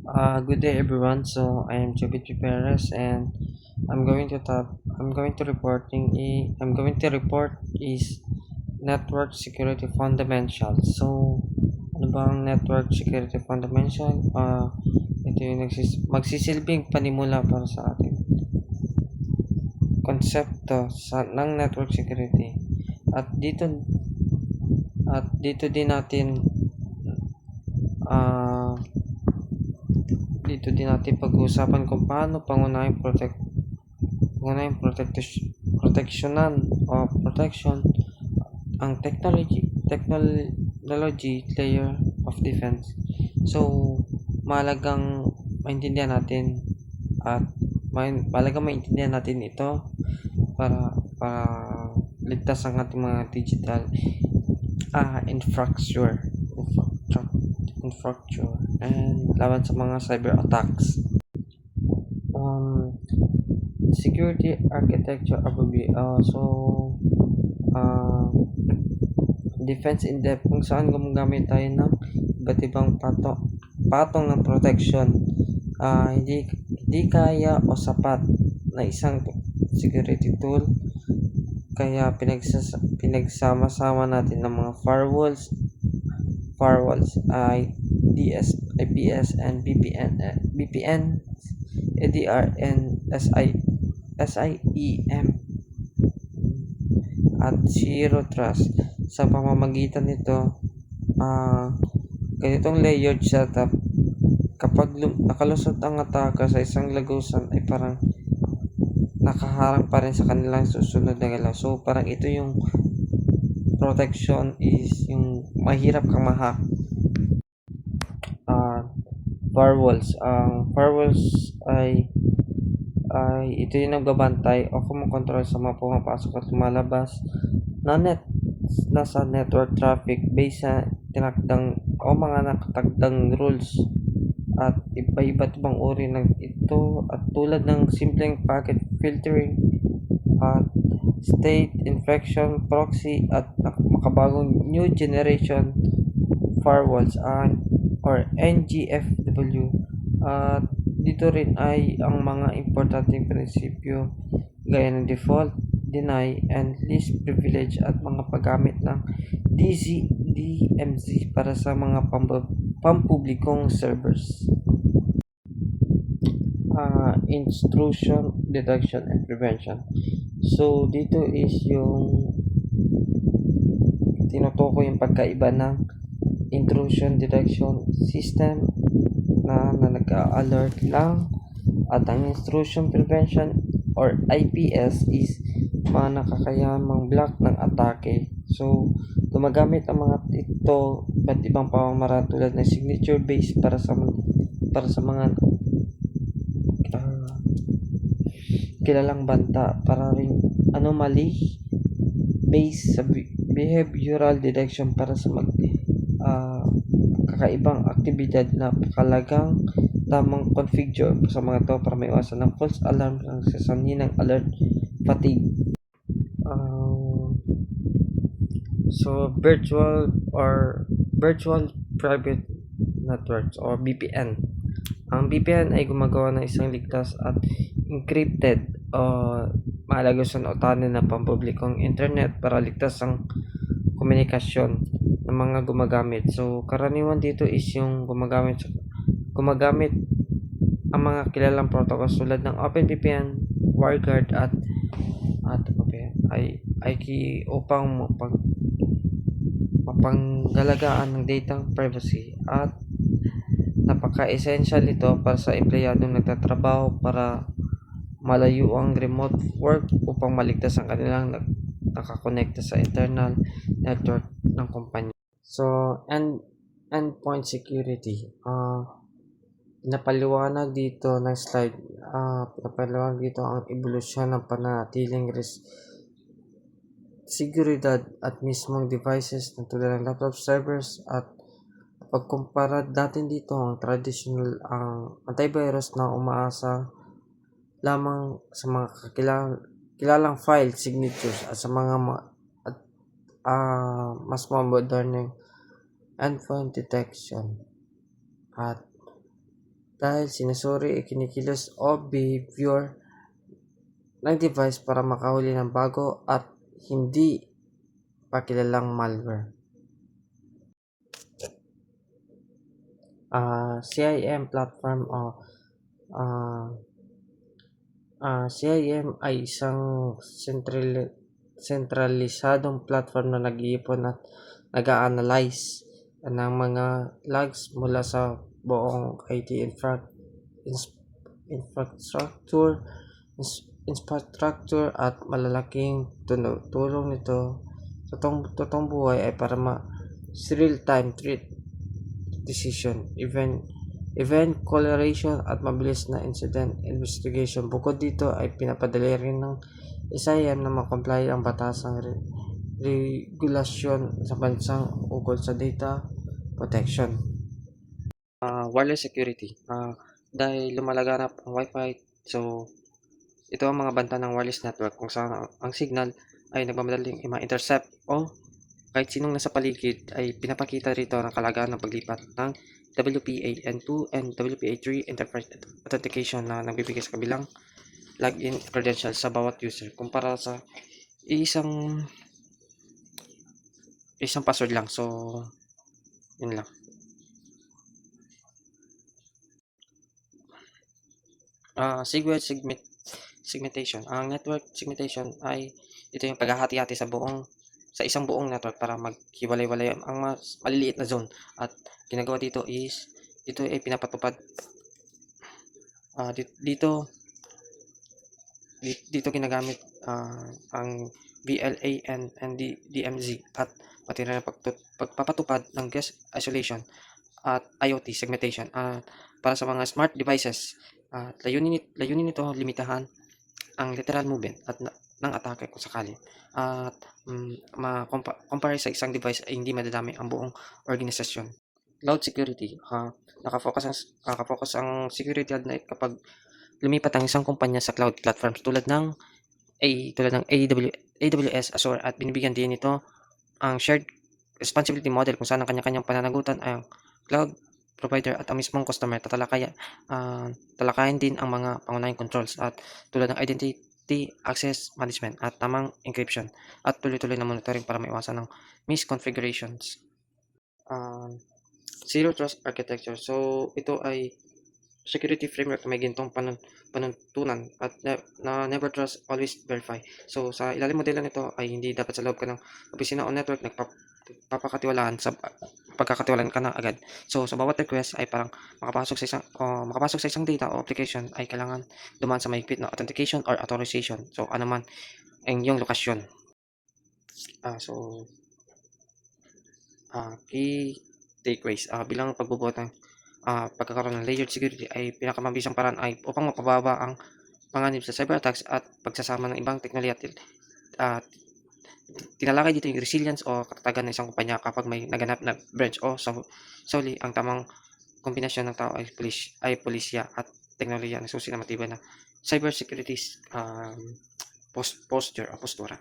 Good day everyone. So I am Jobit Perez and I'm going to talk I'm going to report is network security fundamentals. So ano ba ang network security fundamental? Ito yung magsisilbing panimula para sa ating konsepto ng network security. At dito dito din natin ah dito din natin pag-uusapan kung paano pangunahing proteksyonan o protection ang technology layer of defense. So, mahalagang maintindihan natin at mahalagang maintindihan natin ito para ligtas ang ating mga digital infrastructure and laban sa mga cyber attacks. Um, Security architecture overview. Uh, defense in depth kung saan gumagamit tayo ng iba't ibang patong ng protection. Hindi kaya o sapat na isang security tool, kaya pinagsama-sama natin ng mga firewalls, IPS and VPN, EDR and SIEM at zero trust. Sa pamamagitan nito, ganitong layered setup, kapag nakalusot ang ataka sa isang lagusan ay parang nakaharang pa rin sa kanilang susunod na galaw. So parang ito yung protection is yung mahirap kang ma-hack. uh, Firewalls ay ito yung nagbabantay o kumokontrol sa mga pumapasok at lumalabas na nasa network traffic based sa tinakdang o mga nakatagdang rules at iba't ibang uri ng ito at tulad ng simpleng packet filtering at state infection proxy at makabagong new generation firewalls or NGFW. At dito rin ay ang mga importanteng prinsipyo gaya ng default, deny, and least privilege at mga paggamit ng DMZ para sa mga pampublikong servers. Intrusion detection and prevention. So dito is yung tinutukoy yung pagkaiba ng intrusion detection system na nag-alert lang at ang intrusion prevention or IPS is mga nakakayamang block ng atake. So gumagamit ang mga ito iba't ibang pamamaraan tulad ng signature based para sa mga kilalang banta, para rin anomaly based sa behavioral detection para sa kakaibang aktibidad na kalagang tamang configure sa mga to para maiwasan ng false alarm ng sasaninang alert fatigue. So virtual private networks or VPN. Ang VPN ay gumagawa ng isang ligtas at encrypted o malagasan o tanin na pampublikong internet para ligtas ang komunikasyon ng mga gumagamit. So karaniwan dito is yung gumagamit ang mga kilalang protocols tulad ng OpenVPN, WireGuard at IKE upang mapanggalagaan ng data privacy, at napaka-essential ito para sa empleyadong nagtatrabaho para malayo ang remote work upang maligtas ang kanilang nakakonekta sa internal network ng kumpanya. So, endpoint security. Pinapaliwanag dito ang ebolusyon ng panatiling seguridad at mismong devices na tulad ng laptop servers, at pagkumpara natin dito ang traditional antivirus na umaasa lamang sa mga kilalang file signatures at sa mga mas moderneng endpoint detection. At dahil sinusuri, ikinikilos o behavior ng device para makahuli ng bago at hindi pa kilalang malware. CIM platform o CIM ay isang sentralisadong platform na nag-iipon at nag-a-analyze ng mga logs mula sa buong IT infrastructure at malalaking tulong nito sa totoong buhay ay para real-time decision, event correlation at mabilis na incident investigation. Bukod dito ay pinapadali rin ng SIM na makomply ang batasang regulasyon sa bansang ukol sa data protection. Wireless security. Dahil lumalaganap ang Wi-Fi, so ito ang mga banta ng wireless network kung saan ang signal ay nagmamadaling ma-intercept o kahit sinong nasa paligid ay pinapakita rito ng kalagahan ng paglipat ng WPA-N2 and WPA3 interface authentication na nagbibigay sa kabilang login credentials sa bawat user kumpara sa isang password lang. So, yun lang. Segmentation. Ang network segmentation ay ito yung paghahati-hati sa isang buong network para maghiwalay-walay ang mas maliliit na zone. At ginagawa dito ay pinapatupad dito ginagamit ang VLAN and DMZ at pati rin ang pagpapatupad ng guest isolation at IoT segmentation para sa mga smart devices. Layunin nito limitahan ang literal movement ng atake kung sakali at compare sa isang device ay hindi madadami ang buong organisasyon. Cloud security. Nakafocus ang security at night kapag lumipat ang isang kumpanya sa cloud platforms tulad ng AWS, Azure at binibigyan din ito ang shared responsibility model kung saan ang kanya-kanyang pananagutan ay ang cloud provider at ang mismong customer. Talakayin din ang mga pangunahing controls at tulad ng identity access management at tamang encryption at tuloy-tuloy na monitoring para maiwasan ng misconfigurations. Zero Trust Architecture. So, ito ay security framework na may gintong panuntunan at na never trust, always verify. So, sa ilalim modelo nito ay hindi dapat sa loob ka ng opisina o network pagkakatiwalaan ka na agad. So, sa bawat request ay parang makapasok sa isang data o application ay kailangan dumaan sa mahigpit na authentication or authorization. So, ano man ang iyong lokasyon. Key takeaways. Bilang pagbubuhat ng pagkakaroon ng layered security ay pinakamabisang paraan ay upang mapababa ang panganib sa cyber attacks at pagsasama ng ibang teknolohiya at tinalakay dito yung resilience o katatagan ng isang kumpanya kapag may naganap na breach o sauli. Ang tamang kombinasyon ng tao ay pulisya at teknolohiya na susi na matibay na cyber security postura.